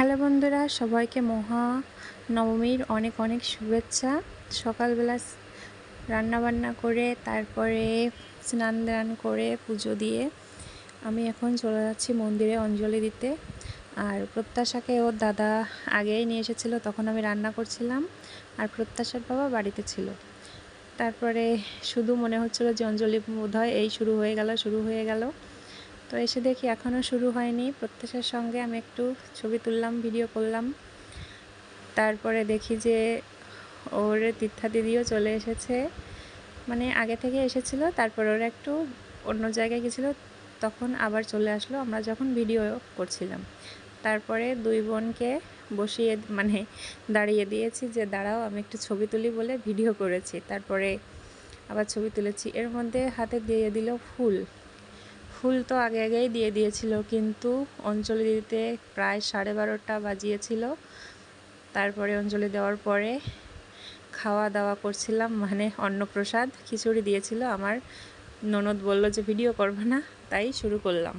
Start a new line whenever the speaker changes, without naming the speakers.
Hello বন্ধুরা, সবাইকে মহা নবমীর অনেক অনেক শুভেচ্ছা। সকালবেলা রান্নাবান্না করে তারপরে স্নান দান করে পুজো দিয়ে আমি এখন চলে যাচ্ছি মন্দিরে অঞ্জলি দিতে। আর প্রত্যাশাকে ওর দাদা আগেই নিয়ে এসেছিলো, তখন আমি রান্না করছিলাম আর প্রত্যাশার বাবা বাড়িতে ছিল। তারপরে শুধু মনে হচ্ছিলো যে অঞ্জলি বোধহয় এই শুরু হয়ে গেল। তো এসে দেখি এখনও শুরু হয়নি। প্রত্যাশার সঙ্গে আমি একটু ছবি তুললাম, ভিডিও করলাম। তারপরে দেখি যে ওর তীর্থা দিদিও চলে এসেছে, মানে আগে থেকে এসেছিলো, তারপর ওরা একটু অন্য জায়গায় গেছিলো, তখন আবার চলে আসলো আমরা যখন ভিডিও করছিলাম। তারপরে দুই বোনকে বসিয়ে দাঁড়িয়ে দিয়েছি যে দাঁড়াও আমি একটু ছবি তুলি বলে ভিডিও করেছি, তারপরে আবার ছবি তুলেছি। এর মধ্যে হাতে দিয়ে দিল ফুল। ফুল তো আগেই দিয়ে দিয়েছিল, কিন্তু অঞ্জলি দিতে প্রায় 12:30 বাজিয়েছিল। তারপরে অঞ্জলি দেওয়ার পরে খাওয়া দাওয়া করছিলাম, অন্নপ্রসাদ খিচুড়ি দিয়েছিল। আমার ননদ বলল যে ভিডিও করবে না, তাই শুরু করলাম।